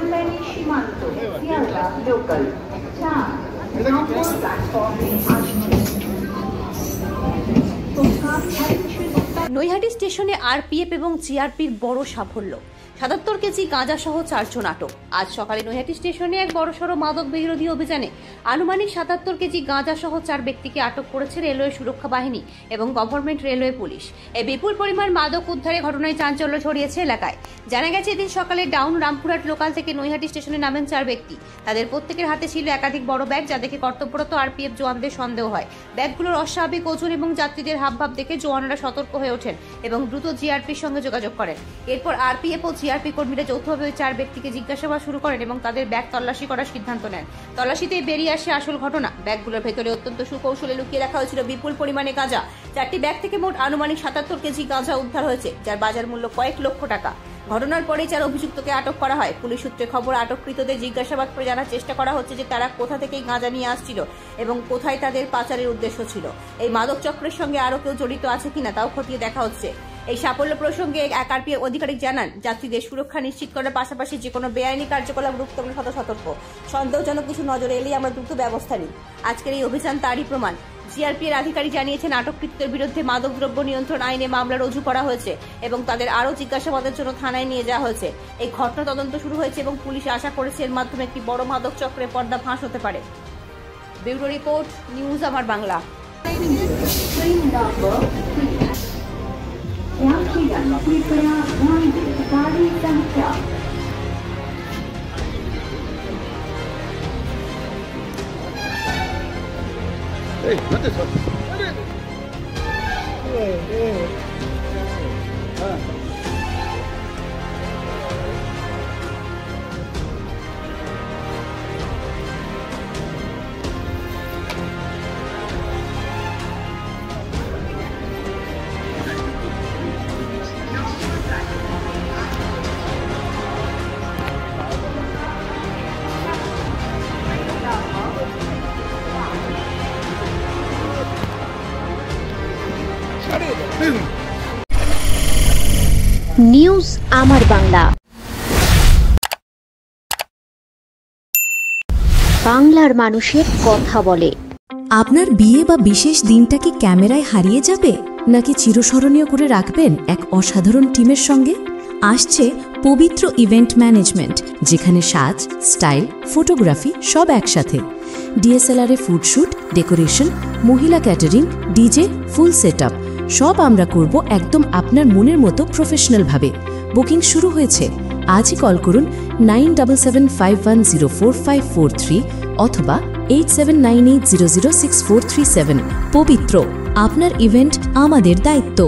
কল্যাণী সীমান্ত শিয়ালদা লোকাল 4 নম্বর প্ল্যাটফর্মে আসছে। নৈহাটি স্টেশনে আরপিএফ এবং জিআরপির বড় সাফল্য। ৭৭ কেজি গাঁজা সহ ৪ জন আটক। আজ সকালে নৈহাটি স্টেশনে এক বড়সড় মাদক বিরোধী অভিযানে আনুমানিক ৭৭ কেজি গাঁজা সহ ৪ ব্যক্তিকে আটক করেছে রেলওয়ে সুরক্ষা বাহিনী এবং গভর্নমেন্ট রেলওয়ে পুলিশ। এই বিপুল পরিমাণ মাদক উদ্ধারে ঘটনায় চাঞ্চল্য ছড়িয়েছে এলাকায়। জানা গেছে এদিন সকালে ডাউন রামপুরহাট লোকাল থেকে নৈহাটি স্টেশনে নামেন ৪ ব্যক্তি। তাদের প্রত্যেকের হাতে ছিল একাধিক বড় ব্যাগ, যা দেখে কর্তব্যরত আরপিএফ জওয়ানদের সন্দেহ হয়। ব্যাগগুলোর অস্বাভাবিক ওজন এবং যাত্রীদের হাবভাব দেখে জওয়ানরা সতর্ক হয়ে ওঠেন এবং দ্রুত জিআরপির সঙ্গে যোগাযোগ করেন। এরপর আরপিএফ ও জিআরপি কর্মীরা যৌথভাবে ওই ৪ ব্যক্তিকে জিজ্ঞাসাবাদ শুরু করেন এবং তাদের ব্যাগ তল্লাশি করার সিদ্ধান্ত নেন। তল্লাশিতেই বেরিয়ে আসে আসল ঘটনা। ব্যাগগুলোর ভেতরে অত্যন্ত সুকৌশলে লুকিয়ে রাখা হয়েছিল বিপুল পরিমাণে গাঁজা। 4টি ব্যাগ থেকে মোট আনুমানিক ৭৭ কেজি গাঁজা উদ্ধার হয়েছে, যার বাজার মূল্য কয়েক লক্ষ টাকা। ঘটনার পরেই ৪ অভিযুক্তকে আটক করা হয়। পুলিশ সূত্রে খবর, আটককৃতদের জিজ্ঞাসাবাদ করে জানার চেষ্টা করা হচ্ছে যে তারা কোথা থেকে গাঁজা নিয়ে আসছিল এবং কোথায় তাদের পাচারের উদ্দেশ্য ছিল। এই মাদক চক্রের সঙ্গে আরও কেউ জড়িত আছে কিনা তাও খতিয়ে দেখা হচ্ছে। এই সাফল্য প্রসঙ্গে এক আরপিএফ আধিকারিক জানান, যাত্রীদের সুরক্ষা নিশ্চিত করার পাশাপাশি যে কোনো বেআইনি কার্যকলাপ রুখতে আমরা সতর্ক। সন্দেহজনক কিছু নজরে এলেই আমরা দ্রুত ব্যবস্থা নিই। আজকের এই অভিযান তারই প্রমাণ। জিআরপি এর আধিকারিক জানিয়েছেন, আটককৃতদের বিরুদ্ধে মাদকদ্রব্য নিয়ন্ত্রণ আইনে মামলা রুজু করা হয়েছে এবং তাদের আরও জিজ্ঞাসাবাদের জন্য থানায় নিয়ে যাওয়া হয়েছে। এই ঘটনা তদন্ত শুরু হয়েছে এবং পুলিশ আশা করেছে এর মাধ্যমে একটি বড় মাদক চক্রের পর্দা ফাঁস হতে পারে। ব্যুরো রিপোর্ট, নিউজ আমার Bangla. Hey, what is up? News আমার বাংলা, বাংলার মানুষের কথা বলে। আপনার বিয়ে বা বিশেষ দিনটা কি ক্যামেরায় হারিয়ে যাবে, নাকি চিরস্মরণীয় করে রাখবেন এক অসাধারণ টিমের সঙ্গে? আসছে পবিত্র ইভেন্ট ম্যানেজমেন্ট, যেখানে সাজ, স্টাইল, ফটোগ্রাফি সব একসাথে। ডিএসএলআরে ফুডশুট, ডেকোরেশন, মহিলা ক্যাটারিং, ডিজে, ফুল সেটআপ সব আমরা করব একদম আপনার মনের মতো প্রফেশনালভাবে। বুকিং শুরু হয়েছে। আজই কল করুন 9775104543 অথবা 8798006437। পবিত্র, আপনার ইভেন্ট আমাদের দায়িত্ব।